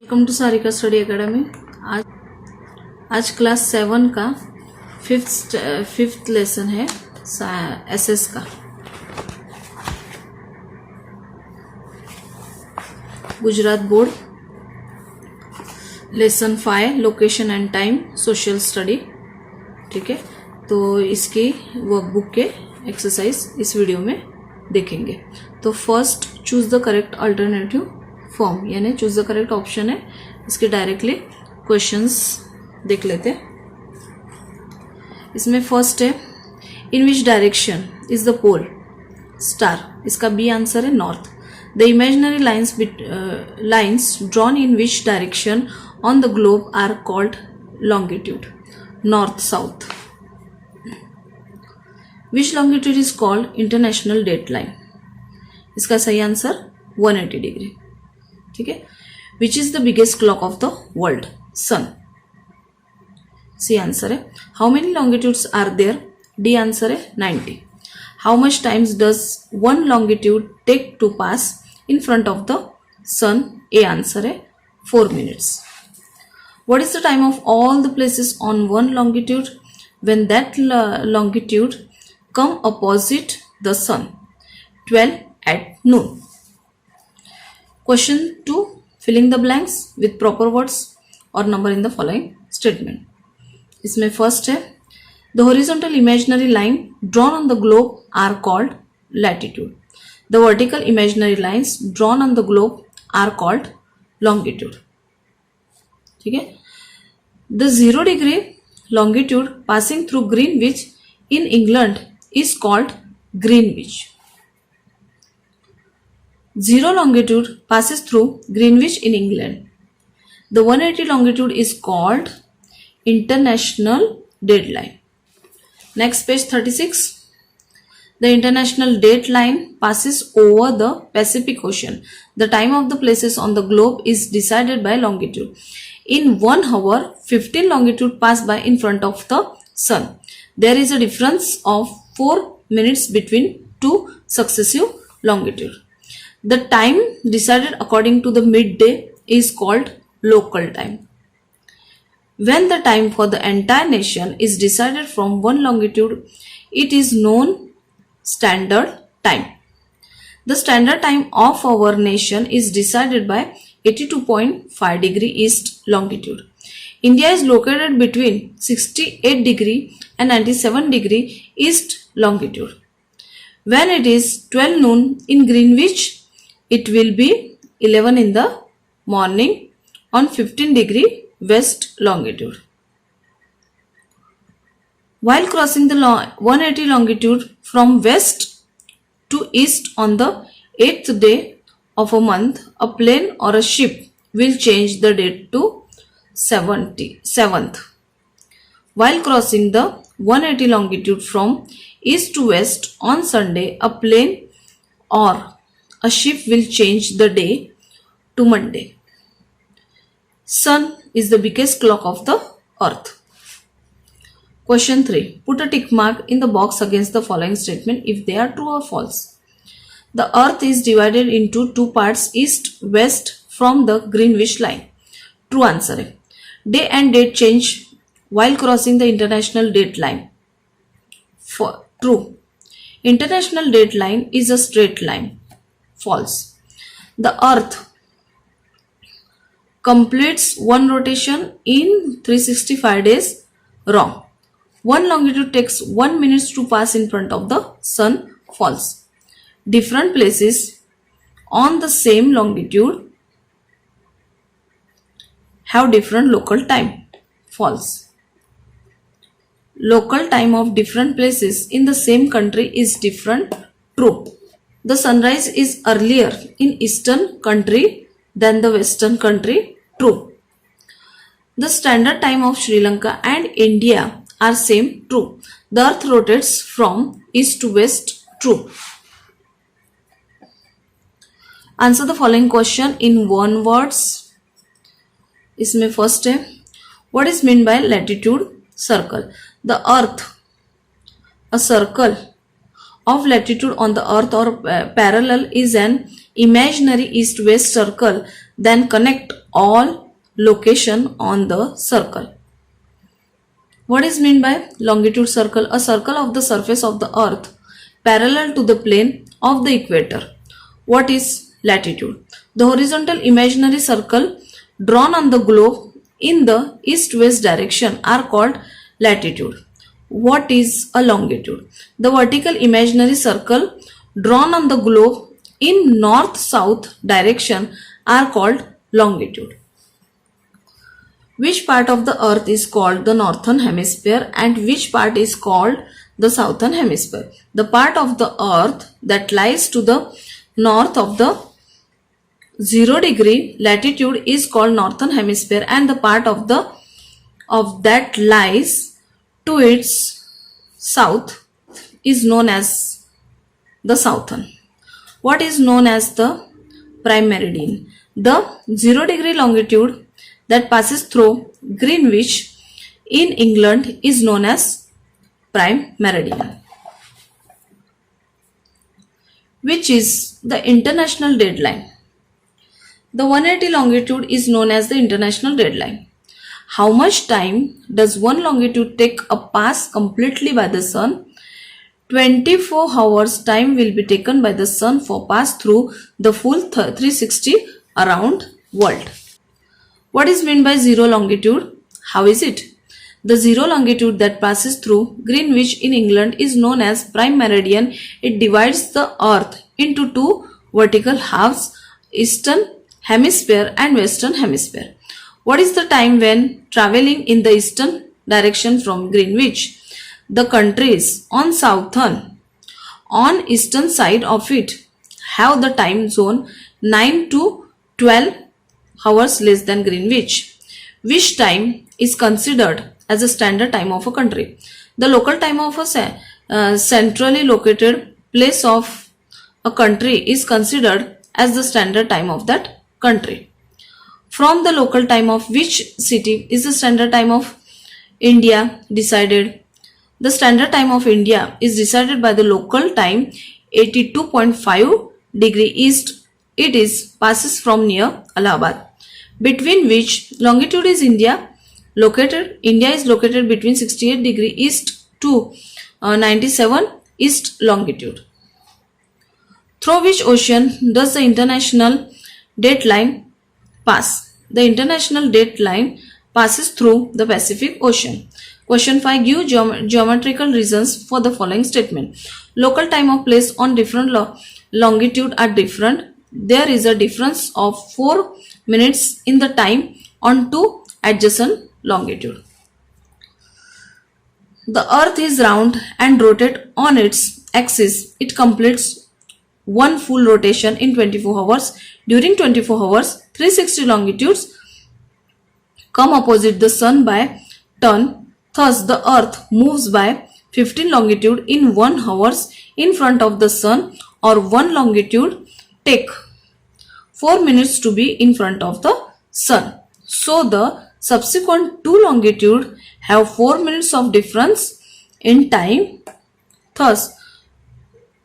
Welcome to Sarika study academy. आज class 7 का fifth lesson है एसएस का। Gujarat board lesson 5 location and time social study. ठीक है, तो इसकी वर्कबुक के एक्सरसाइज इस वीडियो में देखेंगे। तो first choose the correct alternative form, यानी चूज द करेक्ट ऑप्शन है। इसके डायरेक्टली क्वेश्चंस देख लेते हैं। इसमें फर्स्ट है, in which direction is the pole star. इसका बी आंसर है north. The imaginary lines drawn in which direction on the globe are called longitude, north south. Which longitude is called international date line. इसका सही answer 180 degree. ठीक है, which is the biggest clock of the world, sun. C answer है। How many longitudes are there, D answer है 90। How much times does one longitude take to pass in front of the sun, a answer है 4 minutes। what is the time of all the places on one longitude when that longitude come opposite the sun, 12 at noon। Question 2, filling the blanks with proper words or number in the following statement। इसमें first है, the horizontal imaginary line drawn on the globe are called latitude। the vertical imaginary lines drawn on the globe are called longitude। ठीक है, the 0 degree longitude passing through Greenwich in England is called Greenwich। 0 longitude passes through Greenwich in England। the 180 longitude is called international dateline। Next, page 36, the international dateline passes over the Pacific Ocean। the time of the places on the globe is decided by longitude। in 1 hour 15 longitude pass by in front of the sun। there is a difference of 4 minutes between two successive longitude। the time decided according to the midday is called local time। when the time for the entire nation is decided from one longitude, it is known standard time। the standard time of our nation is decided by 82.5 degree east longitude। India is located between 68 degree and 97 degree east longitude। when it is 12 noon in Greenwich, it will be 11 in the morning on 15 degree west longitude। while crossing the 180 longitude from west to east on the 8th day of a month, a plane or a ship will change the date to 7th। while crossing the 180 longitude from east to west on Sunday, a plane or a ship will change the day to Monday। sun is the biggest clock of the earth। Question 3, put a tick mark in the box against the following statement if they are true or false। the earth is divided into 2 parts, east west from the Greenwich line। true answer है। day and date change while crossing the international date line। true। international date line is a straight line। false। the earth completes one rotation in 365 days। wrong। one longitude takes 1 minute to pass in front of the sun। false। different places on the same longitude have different local time। false। local time of different places in the same country is different। true। the sunrise is earlier in eastern country than the western country। true। the standard time of Sri Lanka and India are same। true। the earth rotates from east to west। true। answer the following question in one words। इसमें first है, what is meant by latitude circle। the earth, a circle of latitude on the earth or parallel is an imaginary east-west circle then connect all location on the circle. What is meant by longitude circle? A circle of the surface of the earth parallel to the plane of the equator. What is latitude? The horizontal imaginary circle drawn on the globe in the east-west direction are called latitude. What is a longitude? The vertical imaginary circle drawn on the globe in north-south direction are called longitude. Which part of the earth is called the northern hemisphere and which part is called the southern hemisphere? The part of the earth that lies to the north of the 0 degree latitude is called northern hemisphere, and the part of that lies to its south is known as the southern. What is known as the prime meridian? The 0 degree longitude that passes through Greenwich in England is known as prime meridian. Which is the international deadline? The 180 longitude is known as the international deadline. How much time does one longitude take a pass completely by the sun? 24 hours time will be taken by the sun for pass through the full 360 around world. What is meant by 0 longitude? How is it? The 0 longitude that passes through Greenwich in England is known as prime meridian. It divides the earth into two vertical halves, eastern hemisphere and western hemisphere. What is the time when traveling in the eastern direction from Greenwich? The countries on eastern side of it have the time zone 9 to 12 hours less than Greenwich. Which time is considered as a standard time of a country? The local time of a centrally located place of a country is considered as the standard time of that country. From the local time of which city is the standard time of India decided? The standard time of India is decided by the local time 82.5 degree east. It is passes from near Allahabad. Between which longitude is India located? India is located between 68 degree east to 97 east longitude. Through which ocean does the international date line pass? The international date line passes through the Pacific Ocean. Question 5. Give geometrical reasons for the following statement. Local time of place on different longitude are different. There is a difference of 4 minutes in the time on two adjacent longitude. The earth is round and rotates on its axis. It completes one full rotation in 24 hours. During 24 hours, 360 longitudes come opposite the sun by turn. Thus, the earth moves by 15 longitude in 1 hour in front of the sun, or 1 longitude take 4 minutes to be in front of the sun. So, the subsequent 2 longitude have 4 minutes of difference in time. Thus,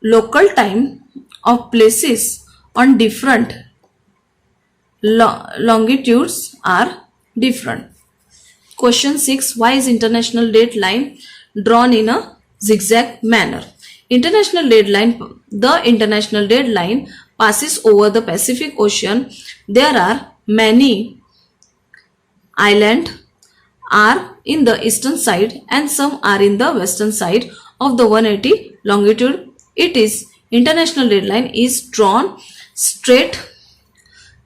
local time of places on different longitudes are different. Question 6. Why is international date line drawn in a zigzag manner? The international date line passes over the Pacific Ocean. There are many islands are in the eastern side and some are in the western side of the 180 longitude. It is international date line is drawn straight.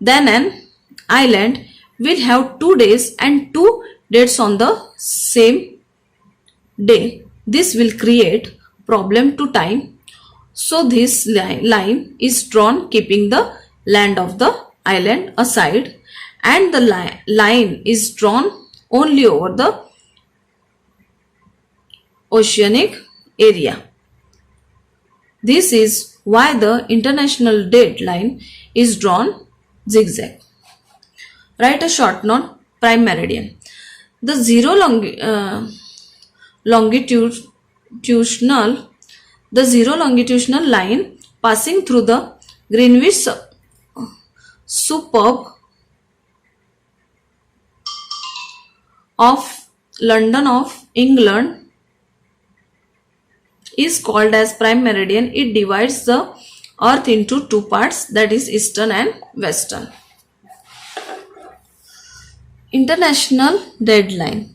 Then an island will have 2 days and 2 dates on the same day. This will create problem to time. So this line is drawn keeping the land of the island aside, and the line is drawn only over the oceanic area. This is why the international date line is drawn zigzag. Write a short note. Prime meridian. The zero longitudinal line passing through the Greenwich suburb of London of England is called as prime meridian. It divides the earth into two parts, that is eastern and western. International deadline.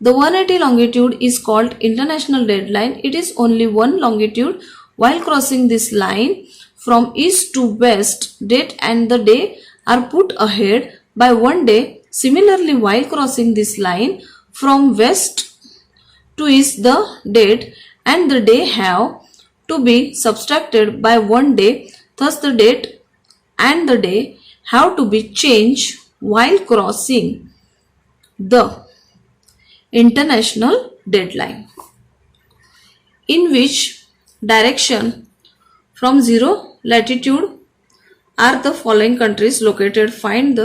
The 180 longitude is called international deadline. It is only one longitude. While crossing this line from east to west, date and the day are put ahead by 1 day. Similarly, while crossing this line from west to east, the date and the day have to be subtracted by 1 day. Thus, the date and the day have to be changed while crossing the international deadline. In which direction from 0 latitude are the following countries located? Find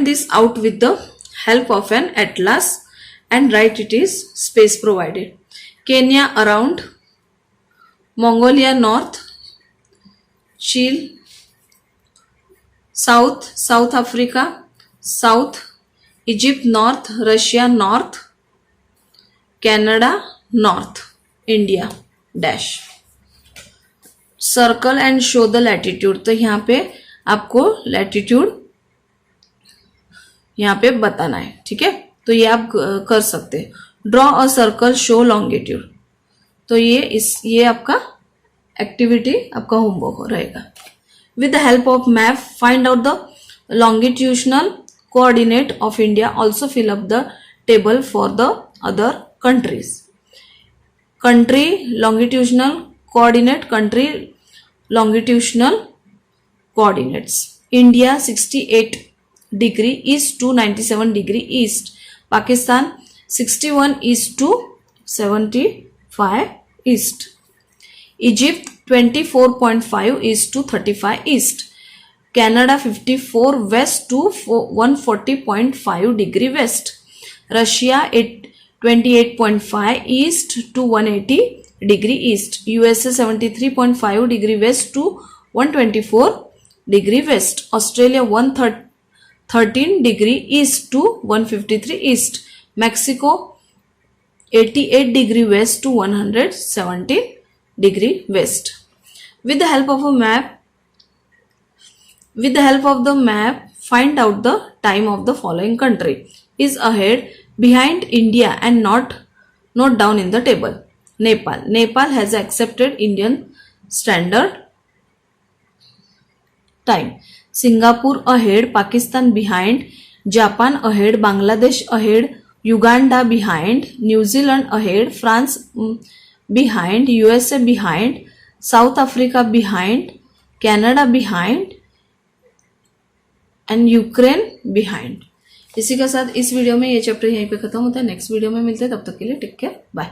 this out with the help of an atlas and write it is space provided. Kenya around, Mongolia north, Chile south, South Africa south, Egypt north, Russia north, Canada north, India dash. Circle and show the latitude. तो यहाँ पे आपको latitude यहाँ पे बताना है. ठीक है, तो ये आप कर सकते हैं. Draw a circle show longitude. तो ये आपका एक्टिविटी, आपका होमवर्क रहेगा. With the help of map find out the longitudinal coordinate of India. Also fill up the table for the other countries. Country longitudinal coordinate, country longitudinal coordinates. India 68 degree east to 97 degree east. Pakistan 61 east to 75 east. Egypt 24.5 east to 35 east. Canada 54 west to 140.5 degree west. Russia 28.5 east to 180 degree east. USA 73.5 degree west to 124 degree west. Australia 113 degree east to 153 east. Mexico 88 degree west to 170 degree west. With the help of the map, find out the time of the following country is ahead, behind India and note down in the table. Nepal. Nepal has accepted Indian Standard Time. Singapore ahead, Pakistan behind, Japan ahead, Bangladesh ahead, Uganda behind, New Zealand ahead, France behind, USA behind, South Africa behind, Canada behind and Ukraine behind. इसी के साथ इस video में ये chapter यहीं पे खत्म होता है. नेक्स्ट वीडियो में मिलते हैं, तब तक के लिए टेक केयर, बाय.